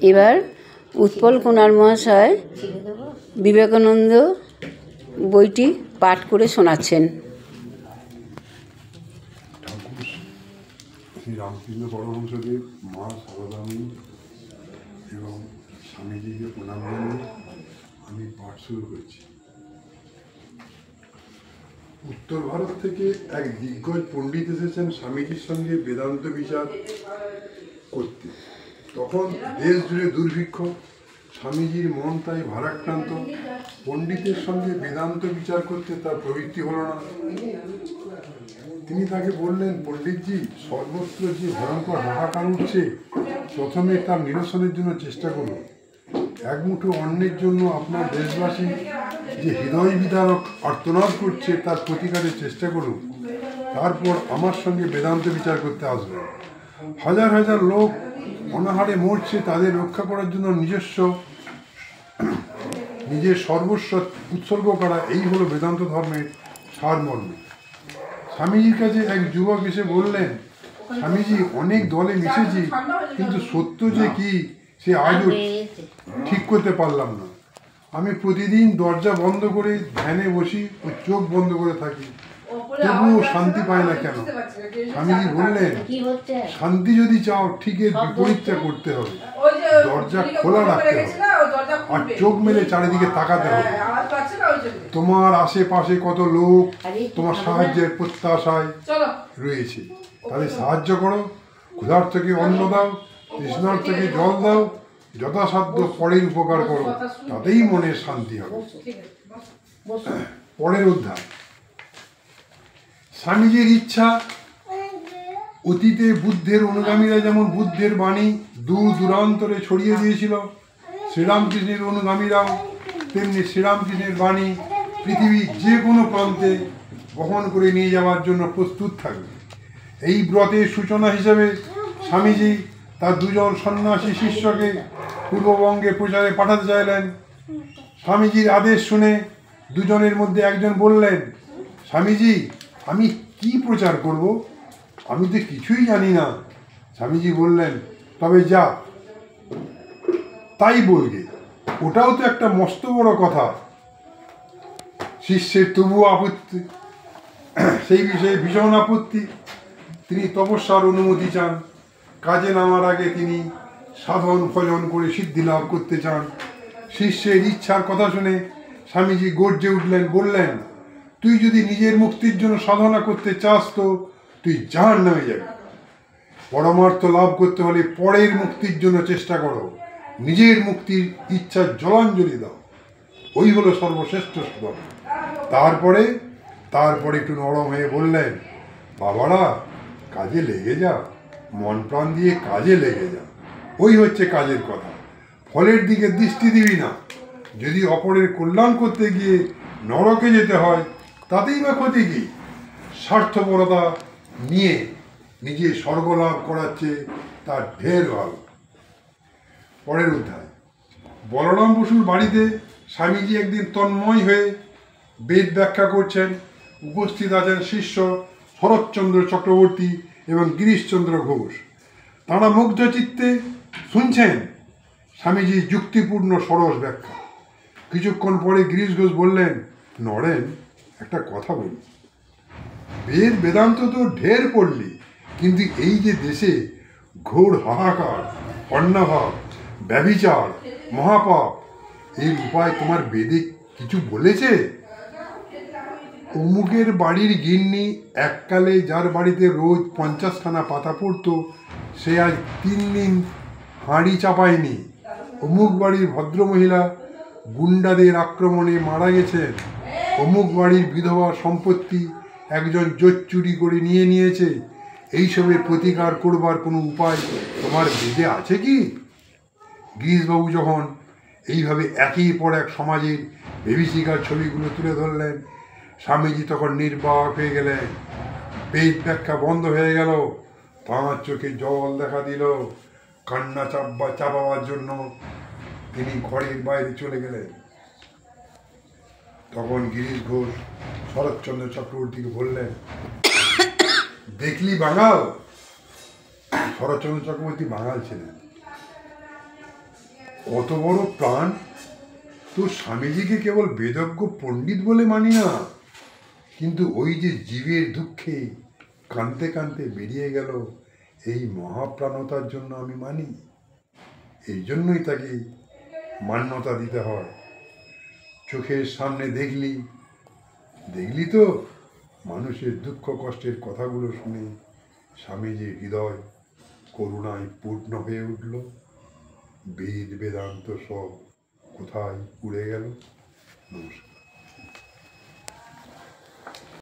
এবার উৎপল কুমার মহাশয় বিবেকানন্দ বইটি পাঠ করে শোনাচ্ছেন। শ্রী রামকৃষ্ণ পরমহংসদেব, মা সারদামণি এবং স্বামীজিকে প্রণাম জানিয়ে আমি পাঠ শুরু করছি। উত্তর ভারত থেকে এক দিগ্গজ পণ্ডিত এসেছেন স্বামীজির সঙ্গে বেদান্ত বিচার করতে। তখন দেশ জুড়ে দুর্ভিক্ষ, স্বামীজির মন তাই ভারাক্রান্ত। পণ্ডিতের সঙ্গে বেদান্ত বিচার করতে তার প্রবৃত্তি হলো না। তিনি তাকে বললেন, পণ্ডিতজি, সর্বত্র যে ভয়ঙ্কর হাহাকার উঠছে, প্রথমে তার নিরসনের জন্য চেষ্টা করুন। এক মুঠো অন্যের জন্য আপনার দেশবাসী যে হৃদয় বিদারক আর্তনাদ করছে, তার প্রতিকারের চেষ্টা করুন। তারপর আমার সঙ্গে বেদান্ত বিচার করতে আসবেন। হাজার হাজার লোক অনাহারে মরছে, তাদের রক্ষা করার জন্য নিজের সর্বস্ব উৎসর্গ করা, এই হলো বেদান্ত ধর্মের সারমর্ম। স্বামীজির কাছে এক যুবক এসে বললেন, স্বামীজি, অনেক দলে মিশেছি, কিন্তু সত্য যে কি সে আজও ঠিক করতে পারলাম না। আমি প্রতিদিন দরজা বন্ধ করে ধ্যানে বসি ও চোখ বন্ধ করে থাকি, তবুও শান্তি পায় না কেন? স্বামীজি বললেন, শান্তি যদি চাও ঠিক এর বিপরীতটা করতে হবে। দরজা খোলা রাখতে হবে আর চোখ মেলে চারিদিকে তাকাতে হবে। তোমার আশেপাশে কত লোক তোমার সাহায্যের প্রত্যাশায় রয়েছে, তাদের সাহায্য করো। ক্ষুধার্তকে অন্ন দাও, তৃষ্ণার্তকে জল দাও, যথাসাধ্য পরের উপকার করো, তাতেই মনের শান্তি হবে। পরের অধ্যায়। স্বামীজির ইচ্ছা, অতীতে বুদ্ধের অনুগামীরা যেমন বুদ্ধের বাণী দূর দূরান্তরে ছড়িয়ে দিয়েছিল, শ্রীরামকৃষ্ণের অনুগামীরাও তেমনি শ্রীরামকৃষ্ণের বাণী পৃথিবীর যে কোনো প্রান্তে বহন করে নিয়ে যাওয়ার জন্য প্রস্তুত থাকবে। এই ব্রতের সূচনা হিসেবে স্বামীজি তার দুজন সন্ন্যাসী শিষ্যকে পূর্ববঙ্গে প্রচারে পাঠাতে চাইলেন। স্বামীজির আদেশ শুনে দুজনের মধ্যে একজন বললেন, স্বামীজি, আমি কি প্রচার করব? আমি তো কিছুই জানি না। স্বামীজি বললেন, তবে যা তাই বলবে, ওটাও তো একটা মস্ত বড় কথা। শিষ্যের তবুও আপত্তি, সেই বিষয়ে ভীষণ আপত্তি। তিনি তপস্যার অনুমতি চান। কাজে নামার আগে তিনি সাধন ভজন করে সিদ্ধি লাভ করতে চান। শিষ্যের ইচ্ছার কথা শুনে স্বামীজি গর্জে উঠলেন, বললেন, তুই যদি নিজের মুক্তির জন্য সাধনা করতে চাস তো তুই জাহান্নামে যাবি। পরমার্থ লাভ করতে হলে পরের মুক্তির জন্য চেষ্টা করো, নিজের মুক্তির ইচ্ছার জলাঞ্জলি দাও, ওই হলো সর্বশ্রেষ্ঠ সাধন। তারপরে একটু নরম হয়ে বললেন, বাবারা, কাজে লেগে যা, মন প্রাণ দিয়ে কাজে লেগে যা, ওই হচ্ছে কাজের কথা। ফলের দিকে দৃষ্টি দিবি না। যদি অপরের কল্যাণ করতে গিয়ে নরকে যেতে হয়, তাতেই বা ক্ষতি কি? স্বার্থপরতা নিয়ে নিজে স্বর্গলাভ করাচ্ছে তার ঢের ভালো। পরের অধ্যায়। বলরাম বসুর বাড়িতে স্বামীজি একদিন তন্ময় হয়ে বেদ ব্যাখ্যা করছেন। উপস্থিত আছেন শিষ্য শরৎচন্দ্র চক্রবর্তী এবং গিরিশচন্দ্র ঘোষ। তাঁরা মুগ্ধ চিত্তে শুনছেন স্বামীজির যুক্তিপূর্ণ সরস ব্যাখ্যা। কিছুক্ষণ পরে গিরিশ ঘোষ বললেন, নরেন, একটা কথা বলি। বেদান্ত তো ঢের পড়লি, কিন্তু এই যে দেশে ঘোর হাহাকার, অন্নাভাব, ব্যভিচার, মহাপাপ, এর উপায় তোমার বেদে কিছু বলেছে? অমুকের বাড়ির গিন্নি এককালে যার বাড়িতে রোজ 50খানা পাতা পড়তো, সে আজ 3 দিন হাঁড়ি চাপায়নি। অমুক বাড়ির ভদ্রমহিলা গুন্ডাদের আক্রমণে মারা গেছেন। অমুক বাড়ির বিধবা সম্পত্তি একজন জোর চুরি করে নিয়েছে। এইসবের প্রতিকার করবার কোনো উপায় তোমার বেদে আছে কি? গিরিশবাবু যখন এইভাবে একের পর এক সমাজের বিভীষিকার ছবিগুলো তুলে ধরলেন, স্বামীজি তখন নির্বাক হয়ে গেলেন। বেদ ব্যাখ্যা বন্ধ হয়ে গেল। তাঁর চোখে জল দেখা দিল। কান্না চাপাবার জন্য তিনি ঘরের বাইরে চলে গেলেন। তখন গিরিশ ঘোষ শরৎচন্দ্র চক্রবর্তীকে বললেন, দেখলি বাঙাল? শরৎচন্দ্র চক্রবর্তী বাঙাল ছিলেন। অত বড় প্রাণ, তো স্বামীজিকে কেবল বেদজ্ঞ পণ্ডিত বলে মানি না, কিন্তু ওই যে জীবের দুঃখে কাঁদতে কাঁদতে বেরিয়ে গেল, এই মহাপ্রাণতার জন্য আমি মানি। এই জন্যই তাকে মান্যতা দিতে হয়। চোখের সামনে দেখলি তো মানুষের দুঃখ কষ্টের কথাগুলো শুনে স্বামীজির হৃদয় করুণায় পূর্ণ হয়ে উঠল। বেদ বেদান্ত সব কোথায় উড়ে গেল। নমস্কার।